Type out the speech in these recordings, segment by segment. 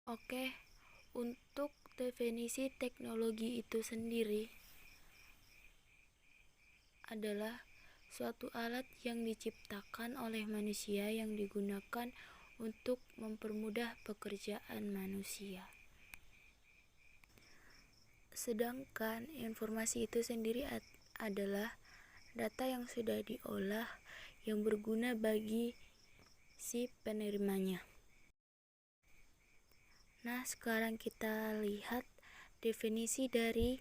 Oke, untuk definisi teknologi itu sendiri adalah suatu alat yang diciptakan oleh manusia yang digunakan untuk mempermudah pekerjaan manusia. Sedangkan informasi itu sendiri adalah data yang sudah diolah yang berguna bagi si penerimanya. Nah, sekarang kita lihat definisi dari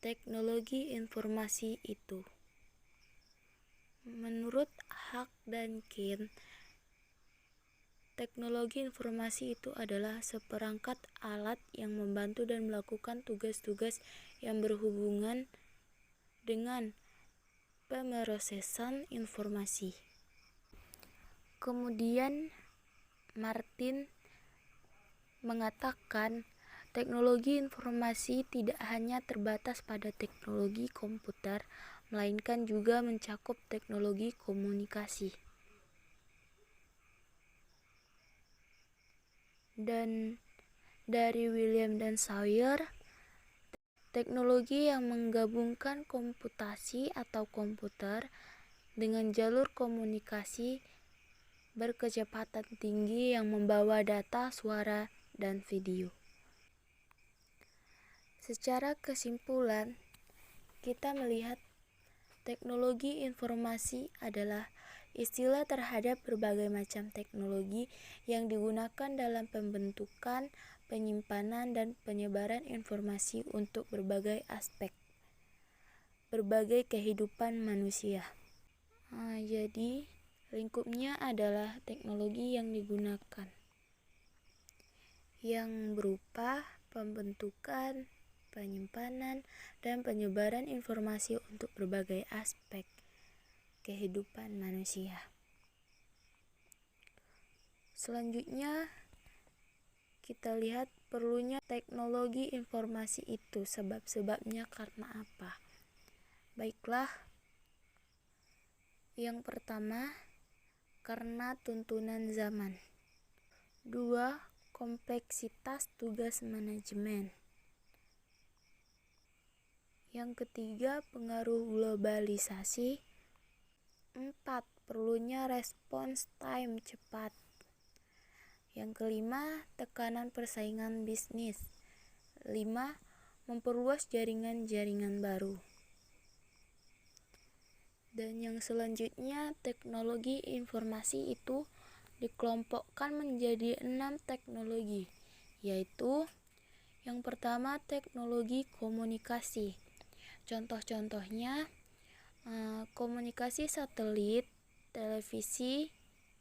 teknologi informasi itu. Menurut Haq dan Kin, teknologi informasi itu adalah seperangkat alat yang membantu dan melakukan tugas-tugas yang berhubungan dengan pemrosesan informasi. Kemudian Martin mengatakan teknologi informasi tidak hanya terbatas pada teknologi komputer, melainkan juga mencakup teknologi komunikasi. Dan dari William dan Sawyer, teknologi yang menggabungkan komputasi atau komputer dengan jalur komunikasi berkecepatan tinggi yang membawa data, suara, dan video. Secara kesimpulan, kita melihat teknologi informasi adalah istilah terhadap berbagai macam teknologi yang digunakan dalam pembentukan, penyimpanan, dan penyebaran informasi untuk berbagai aspek, berbagai kehidupan manusia. Jadi, lingkupnya adalah teknologi yang digunakan, yang berupa pembentukan, penyimpanan, dan penyebaran informasi untuk berbagai aspek kehidupan manusia. Selanjutnya, kita lihat perlunya teknologi informasi itu, sebab-sebabnya karena apa. Baiklah, yang pertama, karena tuntunan zaman. 2. Kompleksitas tugas manajemen. Yang ketiga, pengaruh globalisasi. 4. Perlunya respons time cepat. Yang kelima, tekanan persaingan bisnis. 5. Memperluas jaringan-jaringan baru. Dan yang selanjutnya, teknologi informasi itu dikelompokkan menjadi 6 teknologi, yaitu yang pertama teknologi komunikasi. Contoh-contohnya komunikasi satelit, televisi,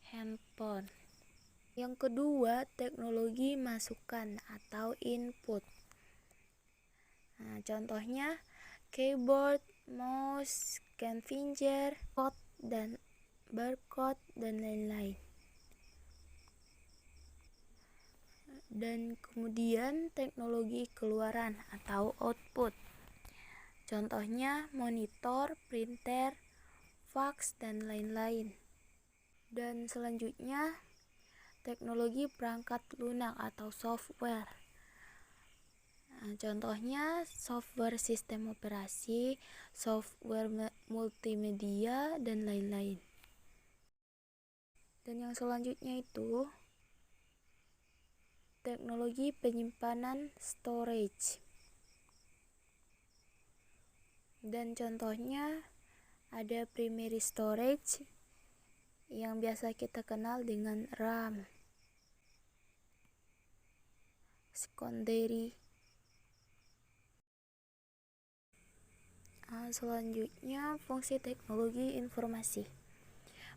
handphone. Yang kedua, teknologi masukan atau input. Contohnya keyboard, mouse, scan finger, code dan barcode dan lain-lain. Dan kemudian teknologi keluaran atau output. Contohnya monitor, printer, fax dan lain-lain. Dan selanjutnya teknologi perangkat lunak atau software. Contohnya software sistem operasi, software multimedia, dan lain-lain. Dan yang selanjutnya itu teknologi penyimpanan storage. Dan contohnya ada primary storage yang biasa kita kenal dengan RAM, secondary. Selanjutnya fungsi teknologi informasi.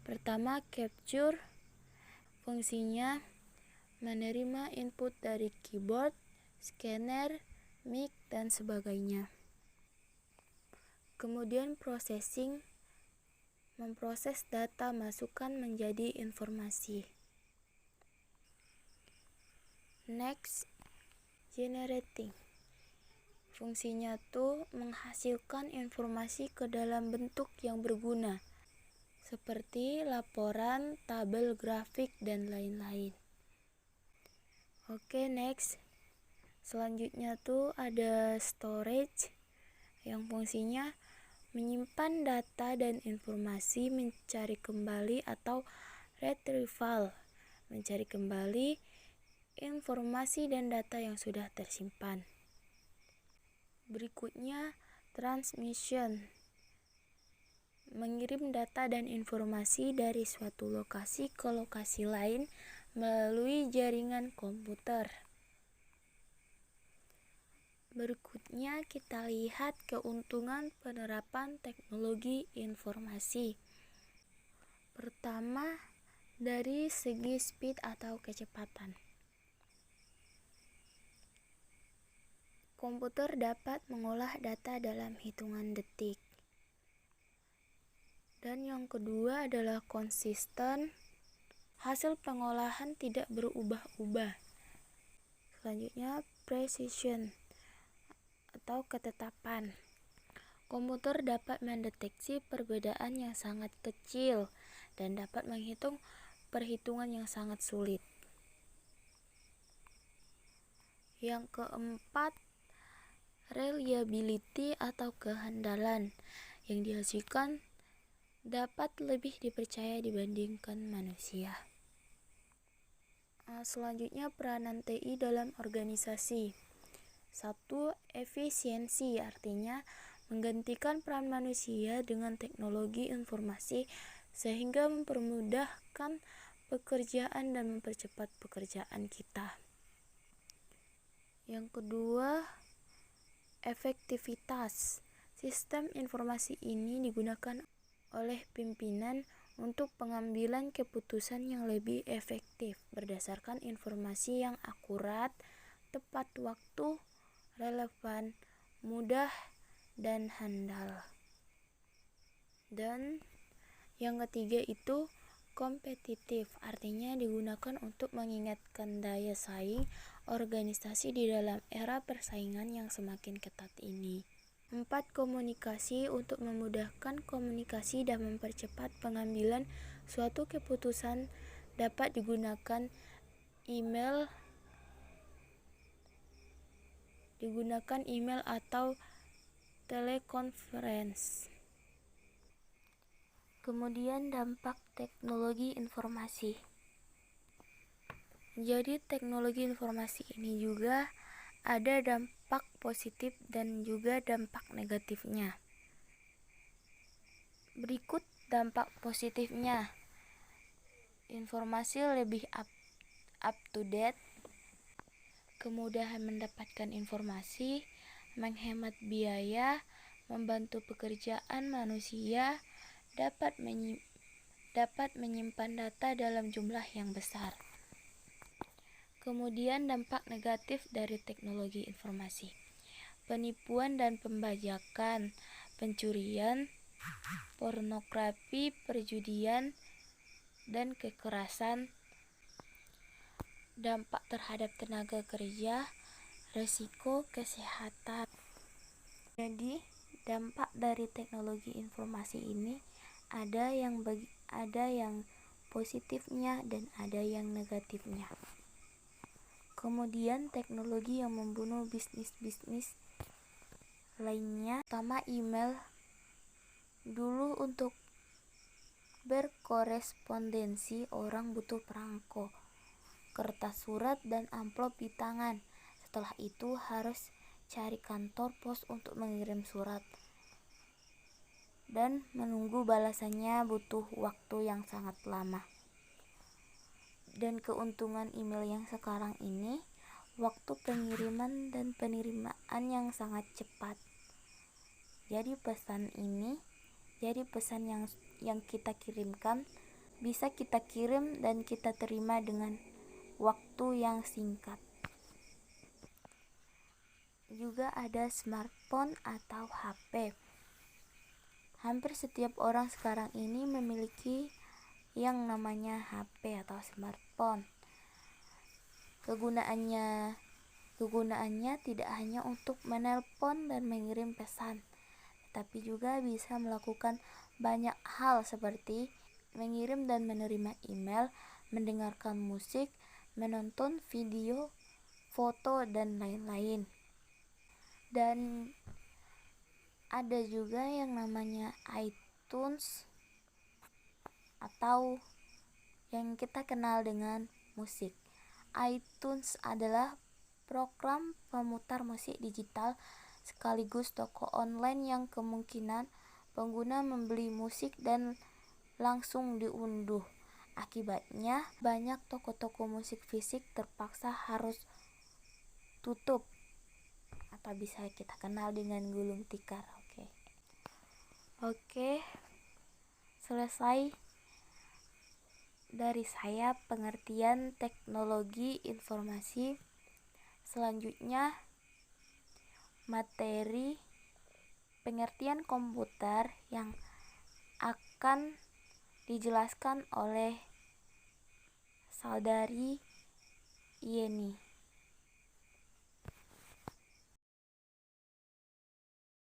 Pertama, capture. Fungsinya menerima input dari keyboard, scanner, mic, dan sebagainya. Kemudian processing, memproses data masukan menjadi informasi. Next, generating. Fungsinya tuh menghasilkan informasi ke dalam bentuk yang berguna, seperti laporan, tabel grafik, dan lain-lain. Oke, next. Selanjutnya tuh ada storage yang fungsinya menyimpan data dan informasi, mencari kembali atau retrieval, mencari kembali informasi dan data yang sudah tersimpan. Berikutnya, transmission, mengirim data dan informasi dari suatu lokasi ke lokasi lain melalui jaringan komputer. Berikutnya kita lihat keuntungan penerapan teknologi informasi. Pertama, dari segi speed atau kecepatan. Komputer dapat mengolah data dalam hitungan detik. Dan yang kedua adalah konsisten. Hasil pengolahan tidak berubah-ubah. Selanjutnya, precision atau ketetapan. Komputer dapat mendeteksi perbedaan yang sangat kecil dan dapat menghitung perhitungan yang sangat sulit. Yang keempat, reliability atau kehandalan yang dihasilkan dapat lebih dipercaya dibandingkan manusia. Selanjutnya, peranan TI dalam organisasi. 1. Efisiensi, artinya menggantikan peran manusia dengan teknologi informasi sehingga mempermudahkan pekerjaan dan mempercepat pekerjaan kita. Yang kedua, efektivitas. Sistem informasi ini digunakan oleh pimpinan untuk pengambilan keputusan yang lebih efektif berdasarkan informasi yang akurat, tepat waktu, relevan, mudah, dan handal. Dan yang ketiga itu kompetitif, artinya digunakan untuk meningkatkan daya saing organisasi di dalam era persaingan yang semakin ketat ini. 4. Komunikasi, untuk memudahkan komunikasi dan mempercepat pengambilan suatu keputusan dapat digunakan email atau telekonferensi. Kemudian dampak teknologi informasi. Jadi teknologi informasi ini juga ada dampak positif dan juga dampak negatifnya. Berikut dampak positifnya. Informasi lebih up to date, kemudahan mendapatkan informasi, menghemat biaya, membantu pekerjaan manusia, dapat menyimpan data dalam jumlah yang besar. Kemudian dampak negatif dari teknologi informasi. Penipuan dan pembajakan, pencurian, pornografi, perjudian, dan kekerasan. Dampak terhadap tenaga kerja, risiko kesehatan. Jadi, dampak dari teknologi informasi ini ada yang positifnya dan ada yang negatifnya. Kemudian teknologi yang membunuh bisnis-bisnis lainnya, pertama email. Dulu untuk berkorespondensi orang butuh perangko, kertas surat, dan amplop di tangan. Setelah itu harus cari kantor pos untuk mengirim surat dan menunggu balasannya butuh waktu yang sangat lama. Dan keuntungan email yang sekarang ini, waktu pengiriman dan penerimaan yang sangat cepat. Jadi pesan yang kita kirimkan bisa kita kirim dan kita terima dengan waktu yang singkat. Juga ada smartphone atau HP. Hampir setiap orang sekarang ini memiliki yang namanya HP atau smartphone. Kegunaannya tidak hanya untuk menelpon dan mengirim pesan, tapi juga bisa melakukan banyak hal seperti mengirim dan menerima email, mendengarkan musik, menonton video, foto, dan lain-lain. Dan ada juga yang namanya iTunes atau yang kita kenal dengan musik. iTunes adalah program pemutar musik digital sekaligus toko online yang kemungkinan pengguna membeli musik dan langsung diunduh. Akibatnya, banyak toko-toko musik fisik terpaksa harus tutup atau bisa kita kenal dengan gulung tikar. Oke, selesai dari saya pengertian teknologi informasi. Selanjutnya, materi pengertian komputer yang akan dijelaskan oleh saudari Yeni.